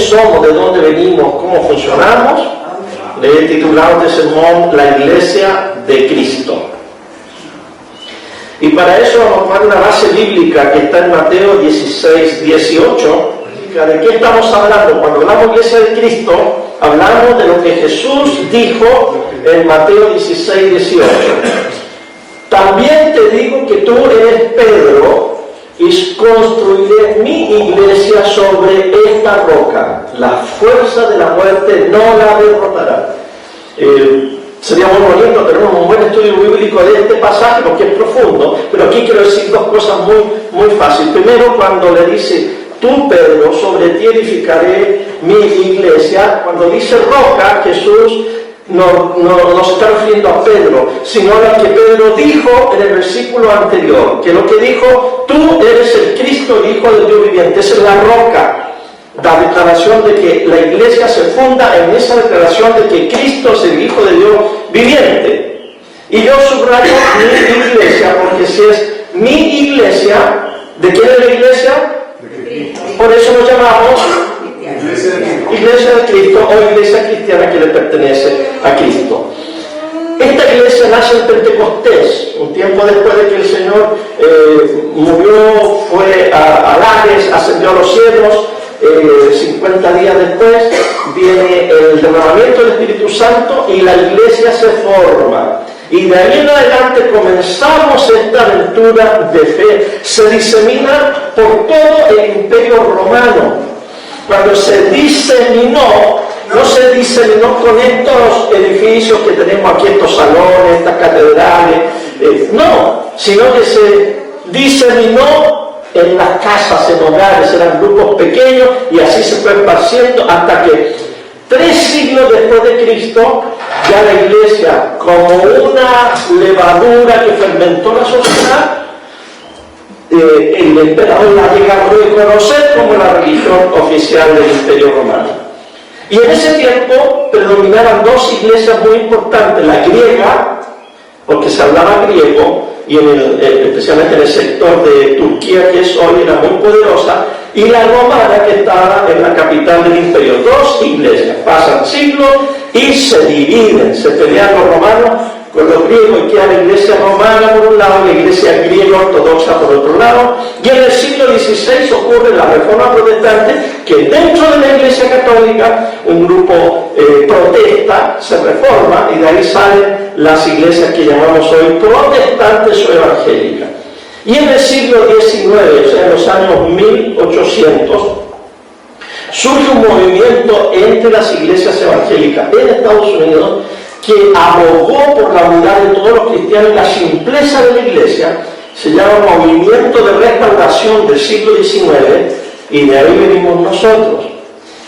somos, de dónde venimos, cómo funcionamos, le he titulado este sermón La Iglesia de Cristo. Y para eso vamos a tomar una base bíblica que está en Mateo 16, 18. ¿De qué estamos hablando? Cuando hablamos de Iglesia de Cristo, hablamos de lo que Jesús dijo en Mateo 16, 18. También te digo que tú eres Pedro, y construiré mi iglesia sobre esta roca. La fuerza de la muerte no la derrotará. Sería muy bonito tener un buen estudio bíblico de este pasaje porque es profundo, pero aquí quiero decir dos cosas muy fáciles. Primero, cuando le dice, tú Pedro, sobre ti edificaré mi iglesia, cuando dice roca, Jesús no se está refiriendo a Pedro, sino a lo que Pedro dijo en el versículo anterior, que lo que dijo, tú eres el Cristo, el Hijo del Dios viviente, esa es la roca. La declaración de que la iglesia se funda en esa declaración de que Cristo es el Hijo de Dios viviente. Y yo subrayo mi iglesia, porque si es mi iglesia, ¿de quién es la iglesia? Por eso nos llamamos Iglesia de Cristo o Iglesia Cristiana que le pertenece a Cristo. Esta iglesia nace en Pentecostés, un tiempo después de que el Señor murió, fue a Hades, ascendió a los cielos. 50 días después viene el derramamiento del Espíritu Santo y la iglesia se forma. Y de ahí en adelante comenzamos esta aventura de fe. Se disemina por todo el Imperio Romano. Cuando se diseminó, no se diseminó con estos edificios que tenemos aquí, estos salones, estas catedrales, no, sino que se diseminó en las casas, en hogares, eran grupos pequeños y así se fue esparciendo hasta que 3 siglos después de Cristo, ya la iglesia, como una levadura que fermentó la sociedad, el emperador la llega a reconocer como la religión oficial del Imperio Romano. Y en ese tiempo predominaban 2 iglesias muy importantes, la griega, porque se hablaba griego, y especialmente en el sector de Turquía, que es hoy, era muy poderosa, y la romana, que estaba en la capital del imperio. 2 iglesias, pasan siglos y se dividen, se pelean los romanos con los griegos, y queda la iglesia romana por un lado, la iglesia griega ortodoxa por otro lado, y en el siglo XVI ocurre la reforma protestante, que dentro de la iglesia católica un grupo protesta, se reforma, y de ahí salen las iglesias que llamamos hoy protestantes o evangélicas. Y en el siglo XIX, o sea, en los años 1800, surge un movimiento entre las iglesias evangélicas en Estados Unidos que abogó por la unidad de todos los cristianos y la simpleza de la iglesia. Se llama Movimiento de Restauración del siglo XIX, y de ahí venimos nosotros.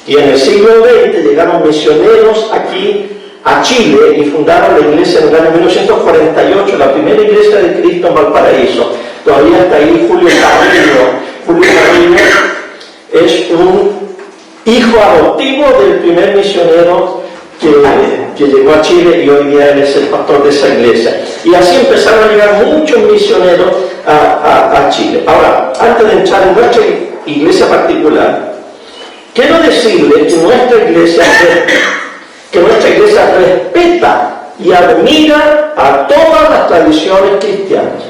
Y en el siglo XX llegaron misioneros aquí a Chile y fundaron la iglesia en el año 1948, la primera iglesia de Cristo en Valparaíso. Todavía está ahí Julio Carrillo. Julio Carrillo es un hijo adoptivo del primer misionero que llegó a Chile, y hoy día él es el pastor de esa iglesia. Y así empezaron a llegar muchos misioneros a Chile. Ahora, antes de entrar en nuestra iglesia particular, quiero decirle que nuestra iglesia respeta y admira a todas las tradiciones cristianas.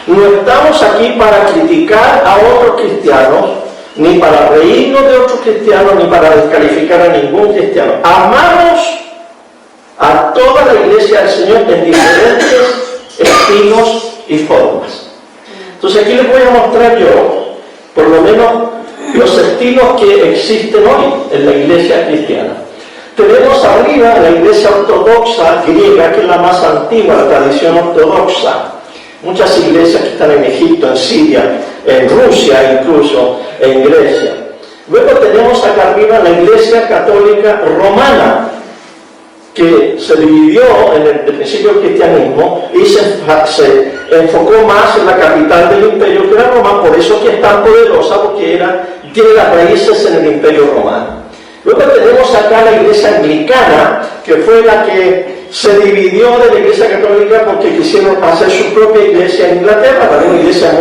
No estamos aquí para criticar a otros cristianos, ni para reírnos de otros cristianos, ni para descalificar a ningún cristiano. Amamos a toda la iglesia del Señor en diferentes estilos y formas. Entonces aquí les voy a mostrar yo, por lo menos, los estilos que existen hoy en la iglesia cristiana. Tenemos arriba la iglesia ortodoxa griega, que es la más antigua, la tradición ortodoxa. Muchas iglesias que están en Egipto, en Siria, en Rusia, incluso en Grecia. Luego tenemos acá arriba la iglesia católica romana, que se dividió en el principio del cristianismo y se enfocó más en la capital del imperio, que era Roma, por eso que es tan poderosa, porque tiene las raíces en el imperio romano. Luego tenemos acá la iglesia anglicana, que fue la que se dividió de la iglesia católica porque quisieron hacer su propia iglesia en Inglaterra, también una iglesia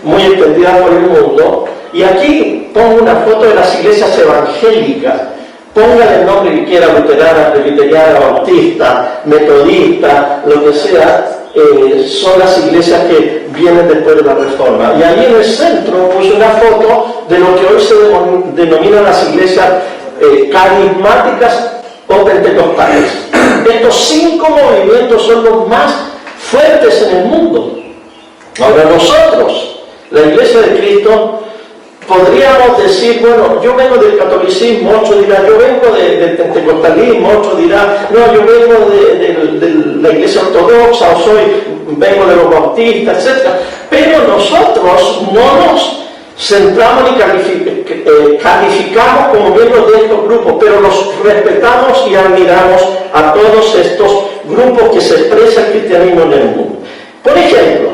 muy extendida por el mundo. Y aquí ponga una foto de las iglesias evangélicas, póngale el nombre que quiera, luterana, presbiteriana, bautista, metodista, lo que sea, son las iglesias que vienen después de la Reforma. Y ahí en el centro puse una foto de lo que hoy se denominan las iglesias carismáticas o pentecostales. Estos 5 movimientos son los más fuertes en el mundo. Ahora nosotros, la Iglesia de Cristo, podríamos decir, bueno, yo vengo del catolicismo, otro dirá, yo vengo del pentecostalismo, otro dirá, no, yo vengo de la Iglesia ortodoxa, vengo de los bautistas, etc. Pero nosotros no nos centramos ni calificamos como miembros de estos grupos, pero los respetamos y admiramos a todos estos grupos que se expresa el cristianismo en el mundo. Por ejemplo,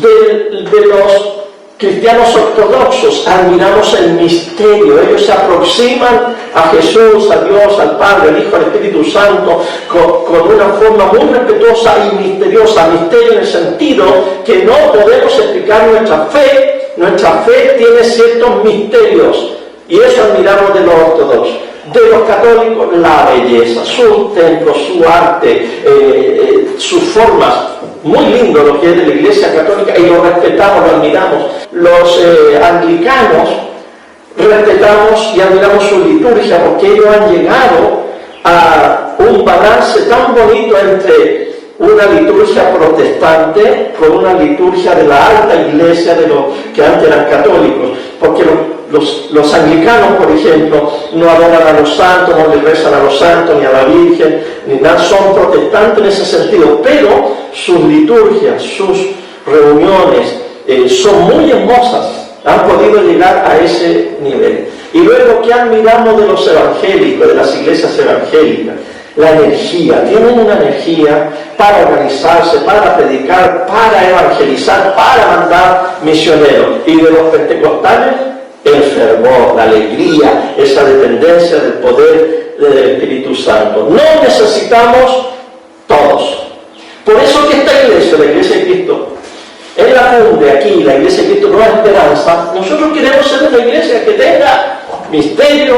de los cristianos ortodoxos admiramos el misterio. Ellos se aproximan a Jesús, a Dios, al Padre, al Hijo, al Espíritu Santo con una forma muy respetuosa y misteriosa. Misterio en el sentido que no podemos explicar nuestra fe. Nuestra fe tiene ciertos misterios y eso admiramos de los ortodoxos. De los católicos, la belleza, sus templos, su arte, sus formas. Muy lindo lo que es de la Iglesia Católica y lo respetamos, lo admiramos. Los anglicanos respetamos y admiramos su liturgia porque ellos han llegado a un balance tan bonito entre una liturgia protestante con una liturgia de la alta iglesia de los que antes eran católicos, porque los anglicanos, por ejemplo, no adoran a los santos, no le rezan a los santos, ni a la Virgen, ni nada, son protestantes en ese sentido, pero sus liturgias, sus reuniones son muy hermosas, han podido llegar a ese nivel. Y luego, ¿qué admiramos de los evangélicos, de las iglesias evangélicas? La energía, tienen una energía para organizarse, para predicar, para evangelizar, para mandar misioneros. Y de los pentecostales, el fervor, la alegría, esa dependencia del poder del Espíritu Santo. No necesitamos todos. Por eso que esta iglesia, la Iglesia de Cristo, es la cumbre aquí, la Iglesia de Cristo Nueva Esperanza. Nosotros queremos ser una iglesia que tenga misterio,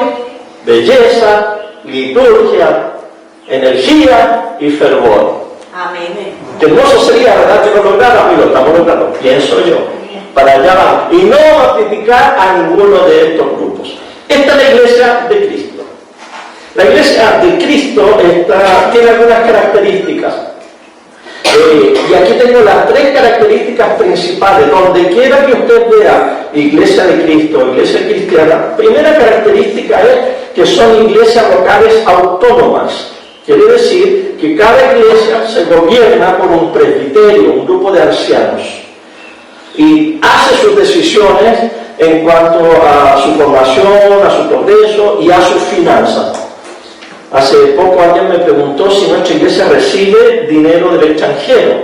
belleza, liturgia, energía y fervor. Amén. Que hermoso sería, ¿verdad?, que lo lográramos, y lo estamos logrando, pienso yo. Para allá vamos. Y no vamos a criticar a ninguno de estos grupos. Esta es la Iglesia de Cristo. La Iglesia de Cristo tiene algunas características. Y aquí tengo las 3 características principales. Donde quiera que usted vea Iglesia de Cristo, Iglesia cristiana, primera característica es que son iglesias locales autónomas. Quiere decir que cada iglesia se gobierna por un presbiterio, un grupo de ancianos, y hace sus decisiones en cuanto a su formación, a su progreso y a sus finanzas. Hace poco alguien me preguntó si nuestra iglesia recibe dinero del extranjero,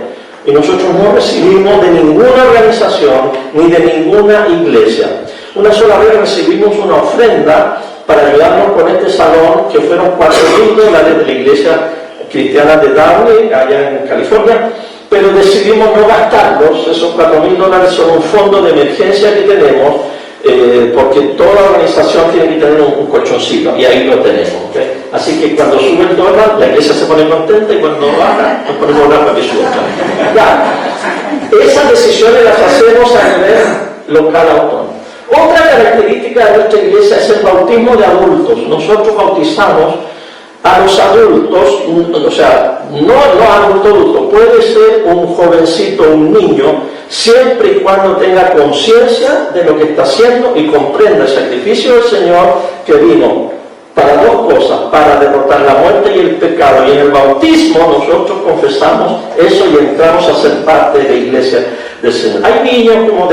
y nosotros no recibimos de ninguna organización ni de ninguna iglesia. Una sola vez recibimos una ofrenda para ayudarnos con este salón, que fueron $4,000 de la iglesia cristiana de Downey, allá en California, pero decidimos no gastarlos. Esos $4,000 son un fondo de emergencia que tenemos, porque toda organización tiene que tener un colchoncito, y ahí lo tenemos, ¿okay? Así que cuando sube el dólar, la iglesia se pone contenta, y cuando baja, nos ponemos a orar para que suba. Ya, esas decisiones las hacemos a nivel local autónomo. Otra característica de nuestra iglesia es el bautismo de adultos. Nosotros bautizamos a los adultos, o sea, no adulto, puede ser un jovencito, un niño, siempre y cuando tenga conciencia de lo que está haciendo y comprenda el sacrificio del Señor, que vino para 2 cosas, para derrotar la muerte y el pecado. Y en el bautismo nosotros confesamos eso y entramos a ser parte de la iglesia del Señor. Hay niños como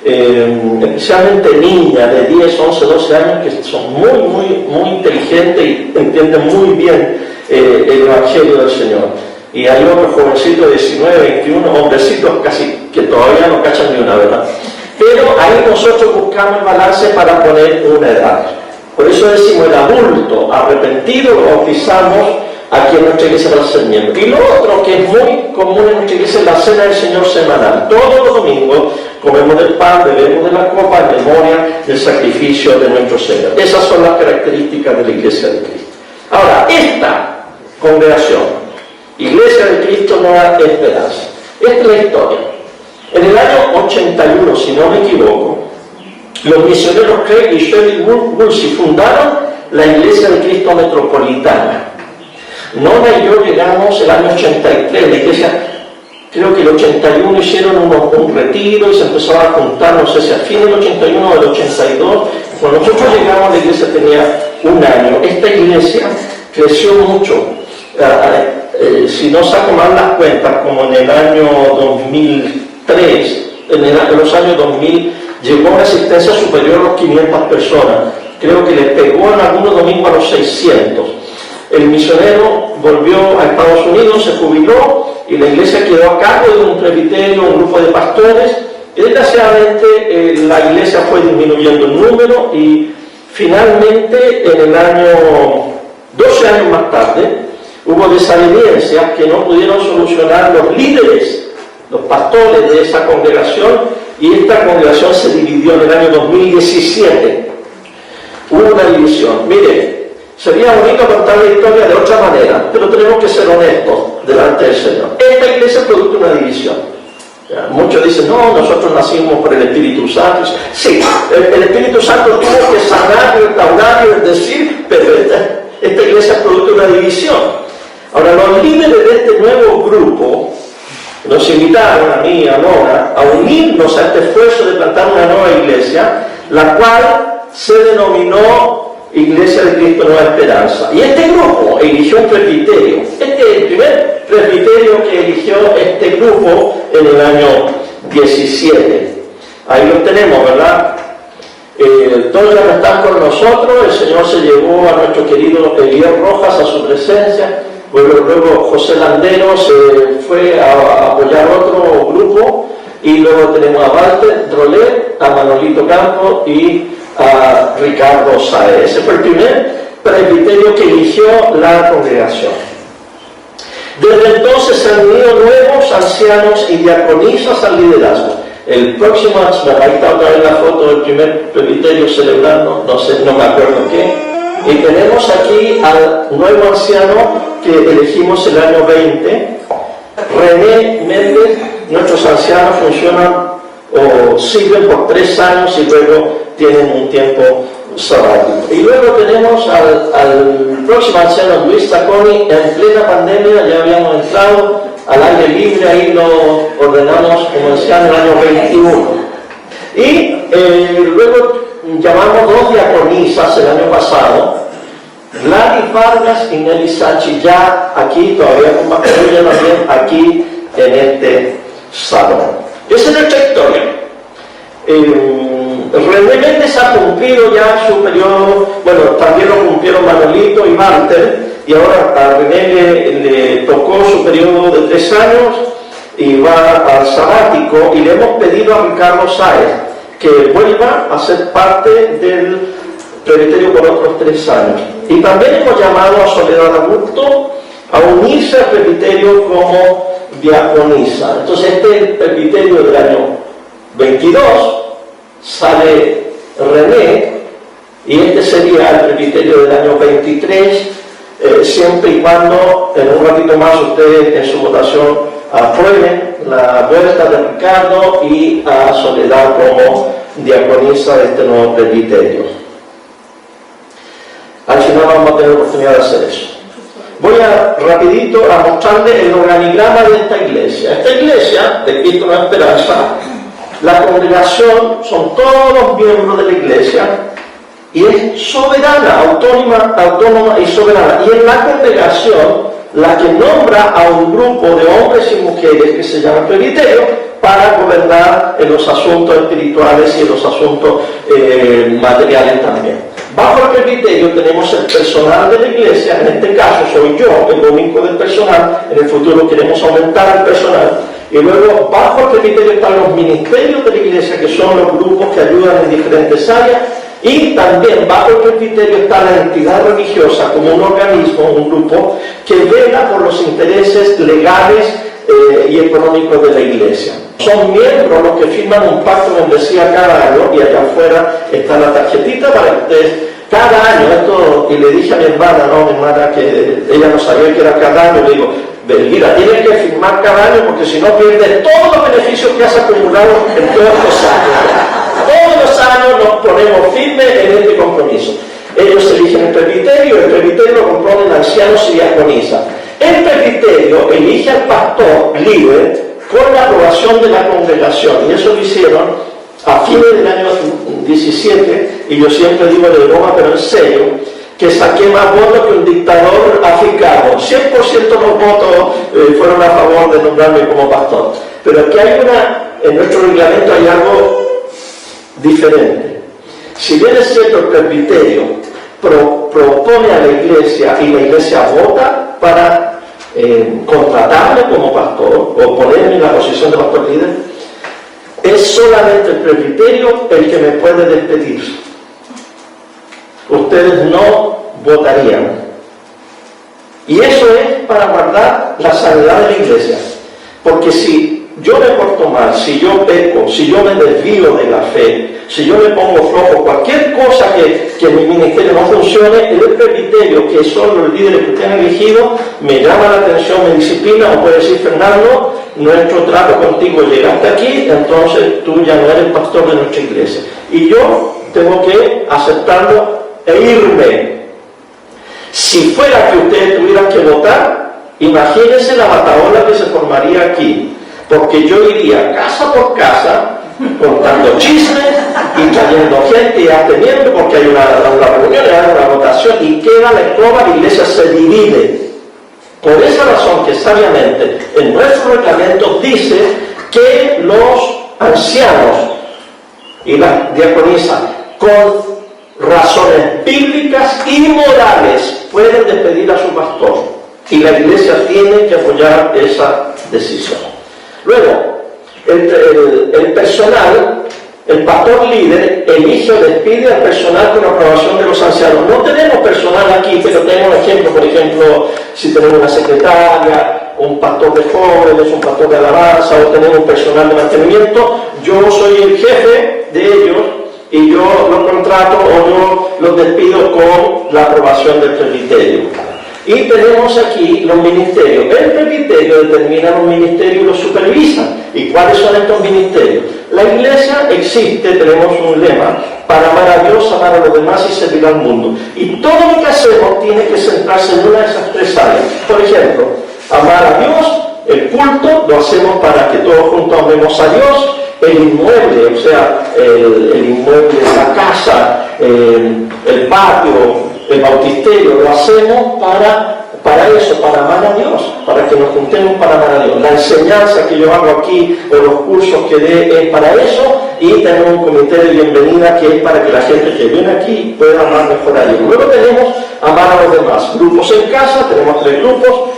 especialmente niñas de 10, 11, 12 años que son muy inteligentes y entienden muy bien el Evangelio del Señor. Y hay otros jovencitos de 19, 21, hombrecitos casi que todavía no cachan ni una, ¿verdad? Pero ahí nosotros buscamos el balance para poner una edad. Por eso decimos el adulto arrepentido lo bautizamos aquí en nuestra iglesia para ser miembro. Y lo otro que es muy común en nuestra iglesia es la cena del Señor semanal. Todos los domingos comemos del pan, bebemos de la copa en memoria del sacrificio de nuestro Señor. Esas son las características de la iglesia de Cristo. Ahora, esta congregación, Iglesia de Cristo Nueva Esperanza, esta es la historia. En el año 81, si no me equivoco, los misioneros Craig y Shirley Woolsey fundaron la Iglesia de Cristo Metropolitana. Nona y yo llegamos el año 83, la iglesia, creo que el 81 hicieron un retiro y se empezaron a juntar, no sé si a fin del 81 o del 82. Cuando nosotros llegamos, la iglesia tenía un año. Esta iglesia creció mucho. Si no saco mal las cuentas, como en el año 2003, en los años 2000, llegó a una asistencia superior a los 500 personas. Creo que le pegó en algunos domingos a los 600. El misionero volvió a Estados Unidos, se jubiló y la iglesia quedó a cargo de un presbiterio, un grupo de pastores. Y desgraciadamente la iglesia fue disminuyendo el número y finalmente en el año, 12 años más tarde, hubo desavenencias que no pudieron solucionar los líderes, los pastores de esa congregación, y esta congregación se dividió en el año 2017. Hubo una división. Mire, sería bonito contar la historia de otra manera, pero tenemos que ser honestos delante del Señor. Esta iglesia es producto de una división. Muchos dicen, no, nosotros nacimos por el Espíritu Santo. Sí, el Espíritu Santo tuvo que sanar, restaurar y bendecir, pero esta iglesia es producto de una división. Ahora, los líderes de este nuevo grupo nos invitaron a mí y a Nora a unirnos a este esfuerzo de plantar una nueva iglesia, la cual se denominó Iglesia de Cristo Nueva Esperanza. Y este grupo eligió un presbiterio. Este es el primer presbiterio que eligió este grupo en el año 17. Ahí los tenemos, ¿verdad? Todos los que están con nosotros, el Señor se llevó a nuestro querido Elías Rojas a su presencia. Luego José Landero se fue a apoyar otro grupo. Y luego tenemos a Walter Drolet, a Manolito Campo y a Ricardo Saez. Ese fue el primer presbiterio que eligió la congregación. Desde entonces se han unido nuevos ancianos y diaconisas al liderazgo. El próximo, ahí está otra vez la foto del primer presbiterio celebrando, no sé, no me acuerdo qué. Y tenemos aquí al nuevo anciano que elegimos el año 20, René Méndez. Nuestros ancianos funcionan o sirven por 3 años y luego tienen un tiempo sabático. Y luego tenemos al próximo anciano, Luis Zacconi. En plena pandemia ya habíamos entrado al aire libre, ahí lo ordenamos como anciano el año 21. Y luego llamamos 2 diaconisas el año pasado, Gladys Vargas y Nelly Sánchez, ya aquí todavía con mascarilla también, aquí en este salón. Esa es nuestra historia. René Méndez ha cumplido ya su periodo, bueno, también lo cumplieron Manolito y Walter, y ahora a René le tocó su periodo de 3 años y va al sabático, y le hemos pedido a Ricardo Saez que vuelva a ser parte del presbiterio por otros 3 años. Y también hemos llamado a Soledad Augusto a unirse al presbiterio como diaconisa. Entonces este es el presbiterio del año 22, sale René, y este sería el presbiterio del año 23, siempre y cuando en un ratito más ustedes en su votación aprueben la vuelta de Ricardo y a Soledad como diaconisa de este nuevo presbiterio. Al final vamos a tener oportunidad de hacer eso. Voy a rapidito a mostrarles el organigrama de esta iglesia. Esta iglesia de Cristo Nueva Esperanza, la congregación son todos miembros de la iglesia y es soberana, autónoma y soberana. Y en la congregación, la que nombra a un grupo de hombres y mujeres que se llama presbiterio para gobernar en los asuntos espirituales y en los asuntos materiales también. Bajo el presbiterio tenemos el personal de la iglesia, en este caso soy yo, el único del personal, en el futuro queremos aumentar el personal. Y luego bajo el presbiterio están los ministerios de la iglesia, que son los grupos que ayudan en diferentes áreas. Y también bajo el presbiterio está la entidad religiosa como un organismo, un grupo, que vela por los intereses legales y económicos de la iglesia. Son miembros los que firman un pacto de membresía cada año, y allá afuera está la tarjetita para que ustedes, cada año, esto, y le dije a mi hermana, que ella no sabía que era cada año, le digo, Belvira, tienes que firmar cada año porque si no pierdes todos los beneficios que has acumulado en todos los años. Todos los años nos ponemos firmes en este compromiso. Ellos eligen el presbiterio lo componen ancianos y diaconisas. El presbiterio elige al pastor líder con la aprobación de la congregación, y eso lo hicieron a fines del año 17, y yo siempre digo de broma, pero en serio, que saqué más votos que un dictador africano. 100% los votos fueron a favor de nombrarme como pastor. Pero aquí en nuestro reglamento hay algo diferente. Si bien es cierto, el presbiterio propone a la iglesia y la iglesia vota para contratarle como pastor o ponerme en la posición de pastor líder, es solamente el presbiterio el que me puede despedir. Ustedes no votarían. Y eso es para guardar la sanidad de la iglesia. Porque si yo me porto mal, si yo peco, si yo me desvío de la fe, si yo me pongo flojo, cualquier cosa que en mi ministerio no funcione, el presbiterio, que son los líderes que ustedes han elegido, me llama la atención, me disciplina, o puede decir, Fernando, nuestro trato contigo llega hasta aquí, entonces tú ya no eres pastor de nuestra iglesia. Y yo tengo que aceptarlo e irme. Si fuera que ustedes tuvieran que votar, imagínense la bataola que se formaría aquí, porque yo iría casa por casa contando chismes y trayendo gente y atendiendo, porque hay una reunión, hay una votación y queda la escoba, la iglesia se divide. Por esa razón que sabiamente en nuestro reglamento dice que los ancianos y las diaconisas con razones bíblicas y morales pueden despedir a su pastor, y la iglesia tiene que apoyar esa decisión. Luego, el personal, el pastor líder elige o despide al personal con aprobación de los ancianos. No tenemos personal aquí, pero tenemos ejemplos, por ejemplo, si tenemos una secretaria, un pastor de jóvenes, un pastor de alabanza, o tenemos un personal de mantenimiento. Yo soy el jefe de ellos, y yo los contrato o yo los despido con la aprobación del presbiterio. Y tenemos aquí los ministerios. El presbiterio determina los ministerios y los supervisa. ¿Y cuáles son estos ministerios? La iglesia existe, tenemos un lema, para amar a Dios, amar a los demás y servir al mundo. Y todo lo que hacemos tiene que centrarse en una de esas tres áreas. Por ejemplo, amar a Dios, el culto, lo hacemos para que todos juntos amemos a Dios. El inmueble, o sea, el inmueble, la casa, el patio, el bautisterio, lo hacemos para eso, para amar a Dios, para que nos juntemos para amar a Dios. La enseñanza que yo hago aquí, o los cursos que dé, es para eso, y tenemos un comité de bienvenida que es para que la gente que viene aquí pueda amar mejor a Dios. Luego tenemos amar a los demás. Grupos en casa, tenemos 3 grupos.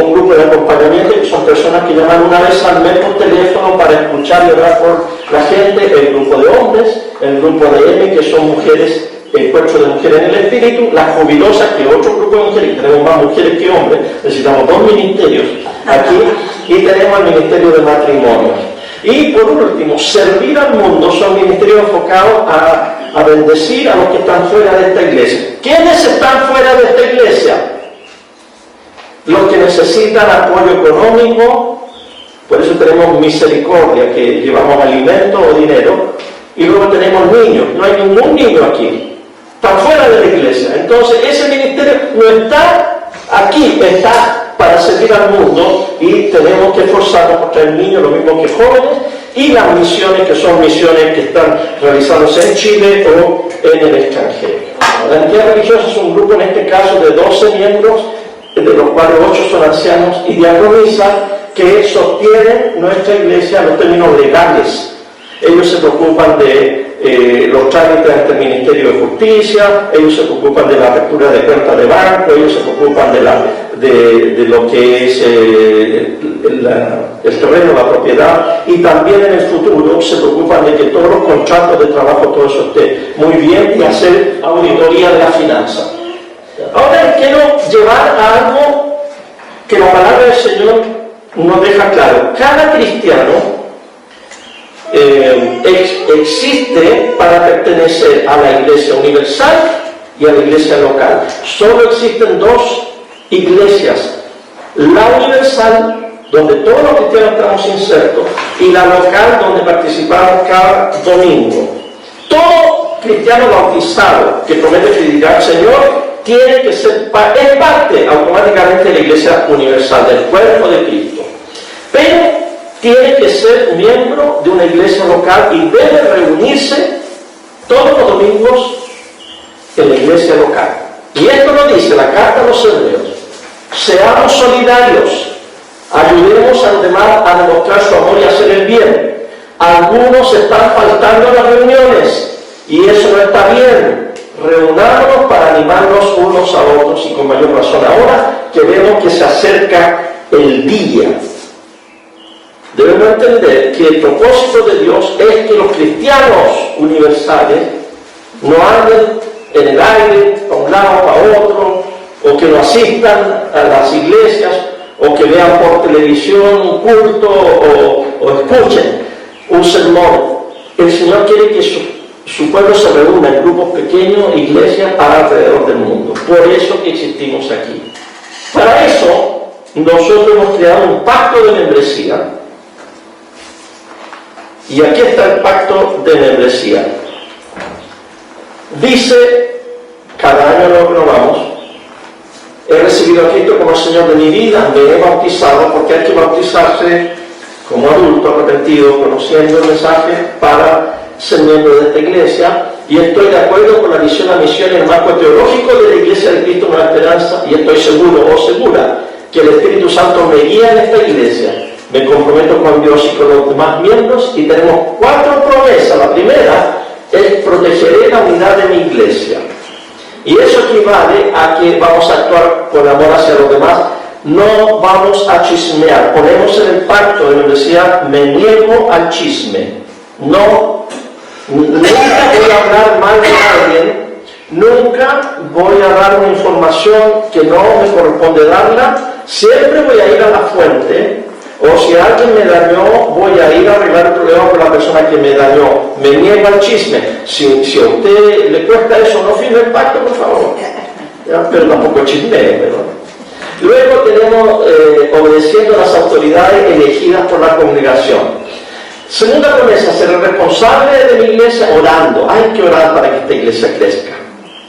Un grupo de acompañamiento, que son personas que llaman una vez al mes por teléfono para escuchar y orar por la gente. El grupo de hombres, el grupo de M, que son mujeres, encuentro de mujeres en el espíritu. Las jubilosas, que otro grupo de mujeres, tenemos más mujeres que hombres, necesitamos 2 ministerios aquí, y tenemos el ministerio de matrimonio. Y por último, servir al mundo, son ministerios enfocados a bendecir a los que están fuera de esta iglesia. ¿Quiénes están fuera de esta iglesia? Los que necesitan apoyo económico, por eso tenemos misericordia, que llevamos alimento o dinero, y luego tenemos niños. No hay ningún niño aquí, están fuera de la iglesia. Entonces ese ministerio no está aquí, está para servir al mundo, y tenemos que esforzarnos por traer niños, lo mismo que jóvenes, y las misiones, que son misiones que están realizándose en Chile o en el extranjero. La entidad religiosa es un grupo, en este caso, de 12 miembros, de los cuales 8 son ancianos y diaconisas, que sostienen nuestra iglesia en los términos legales. Ellos se preocupan de los trámites ante el Ministerio de Justicia, ellos se preocupan de la apertura de cuentas de banco, ellos se preocupan de lo que es el terreno, la propiedad, y también en el futuro se preocupan de que todos los contratos de trabajo, todo eso esté muy bien, y hacer auditoría de la finanza. Ahora quiero llevar a algo que la palabra del Señor nos deja claro. Cada cristiano existe para pertenecer a la iglesia universal y a la iglesia local. Solo existen dos iglesias: la universal, donde todos los cristianos estamos insertos, y la local, donde participamos cada domingo. Todo cristiano bautizado que promete fidelidad al Señor tiene que ser es parte automáticamente de la iglesia universal, del cuerpo de Cristo. Pero tiene que ser miembro de una iglesia local y debe reunirse todos los domingos en la iglesia local. Y esto lo dice la carta a los Hebreos: seamos solidarios, ayudemos a los demás a demostrar su amor y a hacer el bien. Algunos están faltando a las reuniones y eso no está bien. Reunámonos para animarnos unos a otros, y con mayor razón ahora que vemos que se acerca el día. Debemos entender que el propósito de Dios es que los cristianos universales no anden en el aire, para un lado, para otro, o que no asistan a las iglesias, o que vean por televisión un culto, o escuchen un sermón. El Señor quiere que su pueblo se reúna en grupos pequeños, iglesias alrededor del mundo. Por eso que existimos aquí. Para eso, nosotros hemos creado un pacto de membresía. Y aquí está el pacto de membresía. Dice, cada año lo renovamos: he recibido a Cristo como el Señor de mi vida, me he bautizado, porque hay que bautizarse como adulto, arrepentido, conociendo el mensaje para ser miembro de esta iglesia, y estoy de acuerdo con la visión, la misión y el marco teológico de la Iglesia de Cristo Nueva Esperanza, y estoy seguro o segura que el Espíritu Santo me guía en esta iglesia. Me comprometo con Dios y con los demás miembros, y tenemos 4 promesas. La primera es: protegeré la unidad de mi iglesia. Y eso equivale a que vamos a actuar con amor hacia los demás. No vamos a chismear. Ponemos en el pacto de membresía: me niego al chisme. No, nunca voy a hablar mal de alguien, nunca voy a dar una información que no me corresponde darla. Siempre voy a ir a la fuente, o si alguien me dañó, voy a ir a arreglar el problema con la persona que me dañó. Me niego al chisme. Si a usted le cuesta eso, no firme el pacto, por favor. Pero tampoco chismee, ¿verdad? Luego tenemos obedeciendo a las autoridades elegidas por la congregación. Segunda promesa: ser responsable de mi iglesia orando. Hay que orar para que esta iglesia crezca.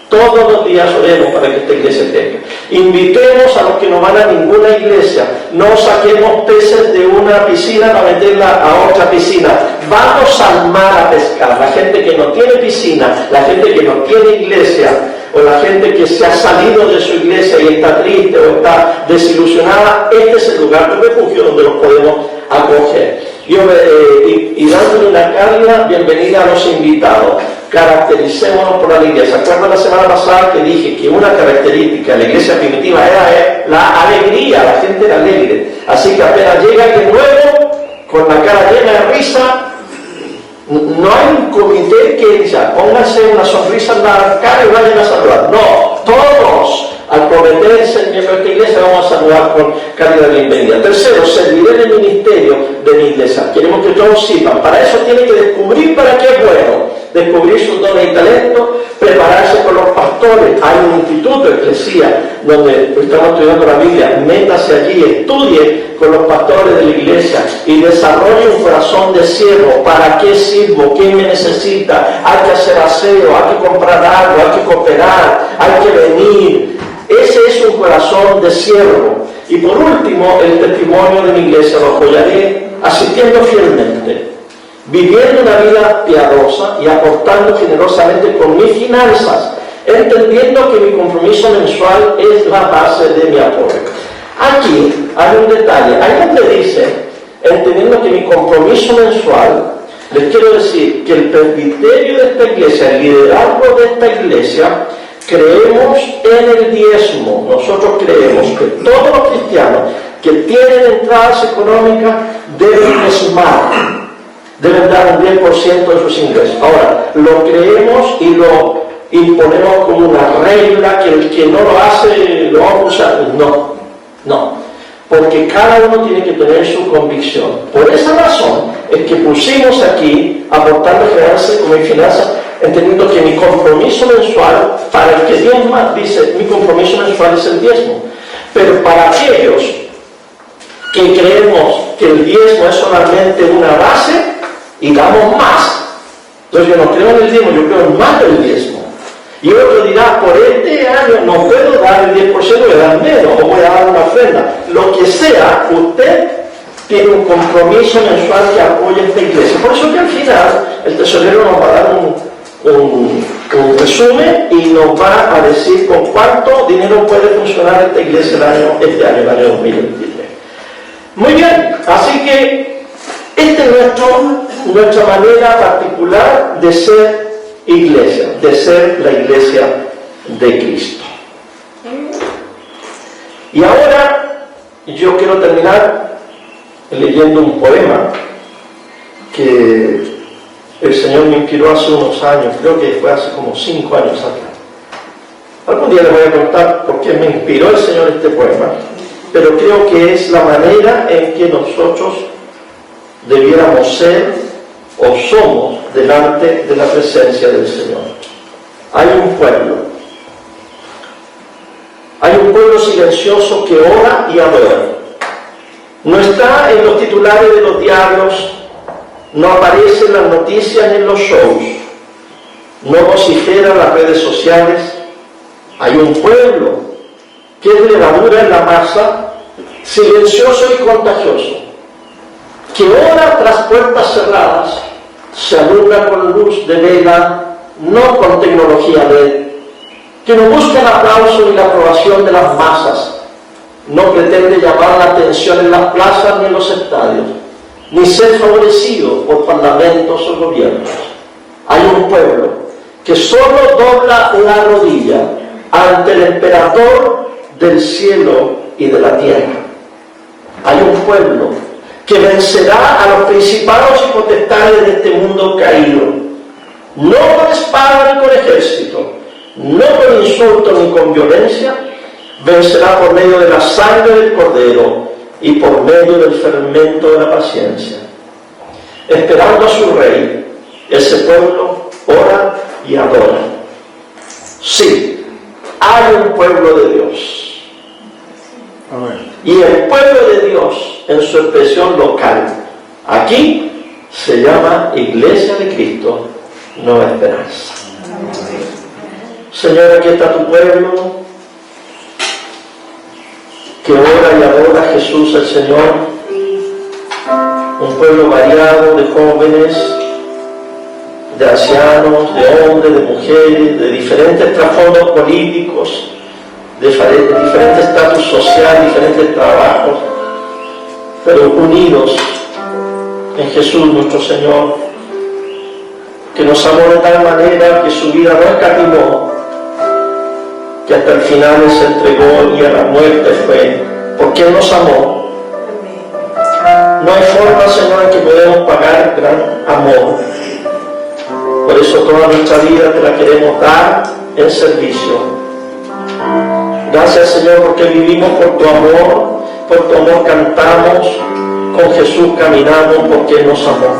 Todos los días oremos para que esta iglesia crezca. Invitemos a los que no van a ninguna iglesia. No saquemos peces de una piscina para meterla a otra piscina. Vamos al mar a pescar. La gente que no tiene piscina, la gente que no tiene iglesia, o la gente que se ha salido de su iglesia y está triste o está desilusionada, este es el lugar de refugio donde los podemos acoger. Y dándole una cálida bienvenida a los invitados. Caractericémonos por la alegría. ¿Se acuerdan la semana pasada que dije que una característica de la iglesia primitiva era la alegría? La gente era alegre. Así que apenas llega alguien nuevo, con la cara llena de risa, no hay un comité que dice: pónganse una sonrisa en la cara y vayan a saludar. No, todos, al prometer ser miembro de esta iglesia, vamos a saludar con cálida bienvenida. Tercero, serviré en el ministerio de mi iglesia. Queremos que todos sirvan. Para eso tiene que descubrir para qué es bueno, descubrir sus dones y talentos, prepararse con los pastores. Hay un instituto, Eclesía, donde estamos estudiando la Biblia. Métase allí, estudie con los pastores de la iglesia y desarrolle un corazón de siervo. ¿Para qué sirvo? ¿Quién me necesita? Hay que hacer aseo, hay que comprar algo, hay que cooperar, hay que venir. Ese es un corazón de siervo. Y por último, el testimonio de mi iglesia lo apoyaré asistiendo fielmente, viviendo una vida piadosa y aportando generosamente con mis finanzas, entendiendo que mi compromiso mensual es la base de mi apoyo. Aquí hay un detalle, ahí donde dice, entendiendo que mi compromiso mensual Les quiero decir que el presbiterio de esta iglesia, el liderazgo de esta iglesia, creemos en el diezmo. Nosotros creemos que todos los cristianos que tienen entradas económicas deben diezmar, deben dar un 10% de sus ingresos. Ahora, lo creemos y lo imponemos como una regla, que el que no lo hace lo vamos a usar. No. Porque cada uno tiene que tener su convicción. Por esa razón es que pusimos aquí, aportando finanzas como finanzas, entendiendo que mi compromiso mensual, para el que diezma, dice, mi compromiso mensual es el diezmo. Pero para aquellos que creemos que el diezmo es solamente una base y damos más, entonces yo no creo en el diezmo, yo creo en más del diezmo. Y otro dirá, por este año no puedo dar el 10%, voy a dar menos, o voy a dar una ofrenda. Lo que sea, usted tiene un compromiso mensual que apoya esta iglesia. Por eso que al final el tesorero nos va a dar un resumen y nos va a decir con cuánto dinero puede funcionar esta iglesia el año 2023. Muy bien, así que esta es nuestra manera particular de ser iglesia, de ser la iglesia de Cristo. Y ahora yo quiero terminar leyendo un poema que el Señor me inspiró hace unos años, creo que fue hace como 5 años atrás. Algún día les voy a contar por qué me inspiró el Señor este poema, pero creo que es la manera en que nosotros debiéramos ser o somos delante de la presencia del Señor. Hay un pueblo silencioso que ora y adora. No está en los titulares de los diarios, no aparece en las noticias ni en los shows, no vocifera en las redes sociales. Hay un pueblo que es levadura en la masa, silencioso y contagioso, que ora tras puertas cerradas, se alumbra con luz de vela, no con tecnología LED, que no busca el aplauso ni la aprobación de las masas, no pretende llamar la atención en las plazas ni en los estadios, ni ser favorecido por parlamentos o gobiernos. Hay un pueblo que solo dobla la rodilla ante el emperador del cielo y de la tierra. Hay un pueblo que vencerá a los principados y potestades de este mundo caído, no con espada ni con ejército, no con insulto ni con violencia, vencerá por medio de la sangre del Cordero y por medio del fermento de la paciencia. Esperando a su Rey, ese pueblo ora y adora. Sí, hay un pueblo de Dios. Amén. Y el pueblo de Dios, en su expresión local, aquí se llama Iglesia de Cristo, Nueva Esperanza. Señor, aquí está tu pueblo, que ora y adora a Jesús el Señor, un pueblo variado de jóvenes, de ancianos, de hombres, de mujeres, de diferentes trasfondos políticos, de diferente estatus social, diferentes trabajos, pero unidos en Jesús nuestro Señor, que nos amó de tal manera que su vida no escatimó, que hasta el final Él se entregó y a la muerte fue, porque Él nos amó. No hay forma, Señor, en que podemos pagar gran amor. Por eso toda nuestra vida te la queremos dar en servicio. Gracias, Señor, porque vivimos por tu amor cantamos, con Jesús caminamos, porque Él nos amó.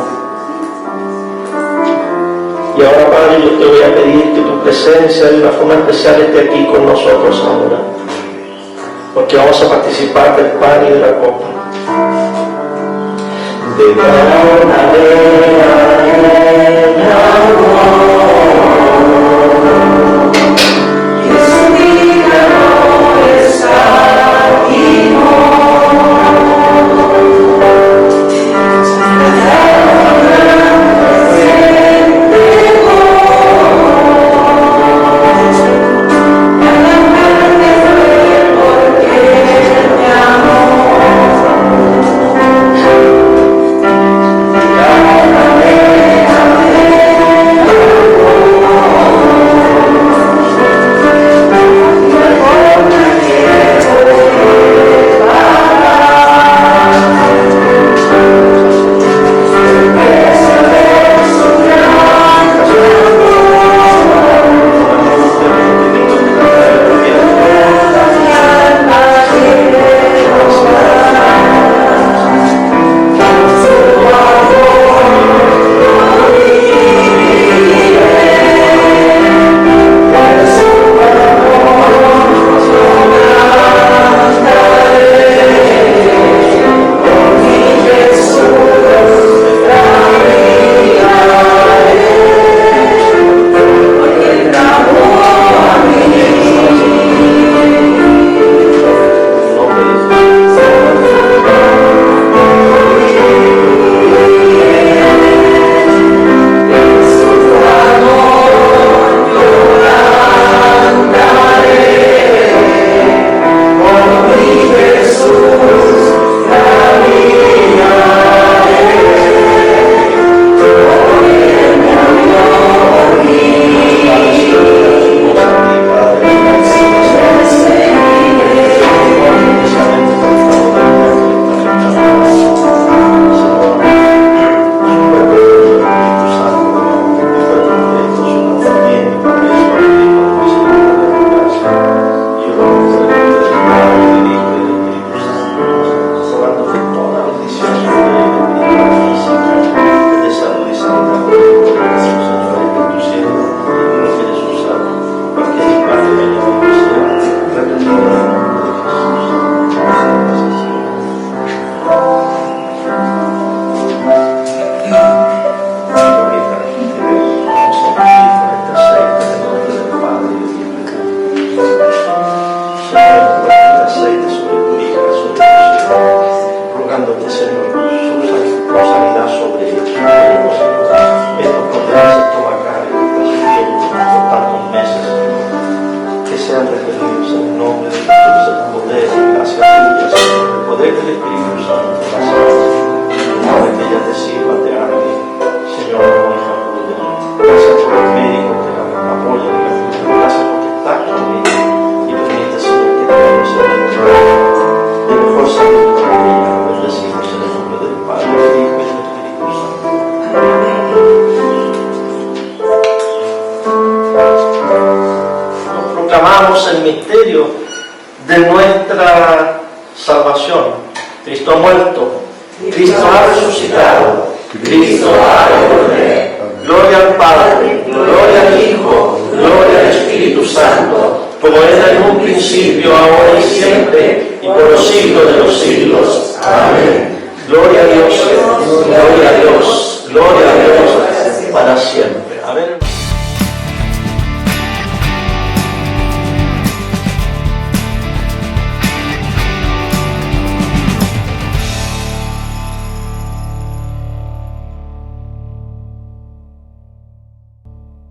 Y ahora, Padre, yo te voy a pedir que tu presencia de una forma especial esté aquí con nosotros ahora, porque vamos a participar del pan y de la copa. De gran manera en amor. Amén. poder del Espíritu Santo, las almas, que ellas te sirvan, te amen, Señor, como hija tuya. Gracias por los médicos que la apoyan y la ayudan. Gracias porque estás conmigo y permite, Señor, que tengamos de mejor salud para ella. Lo bendecimos en el nombre del Padre, del Hijo y del Espíritu Santo. Nos proclamamos el misterio de nuestra salvación. Cristo ha muerto, Cristo ha resucitado, Cristo ha de volver. Gloria al Padre, gloria al Hijo, gloria al Espíritu Santo, como era en un principio, ahora y siempre, y por los siglos de los siglos. Amén. Gloria a Dios, gloria a Dios, gloria a Dios, para siempre. Amén.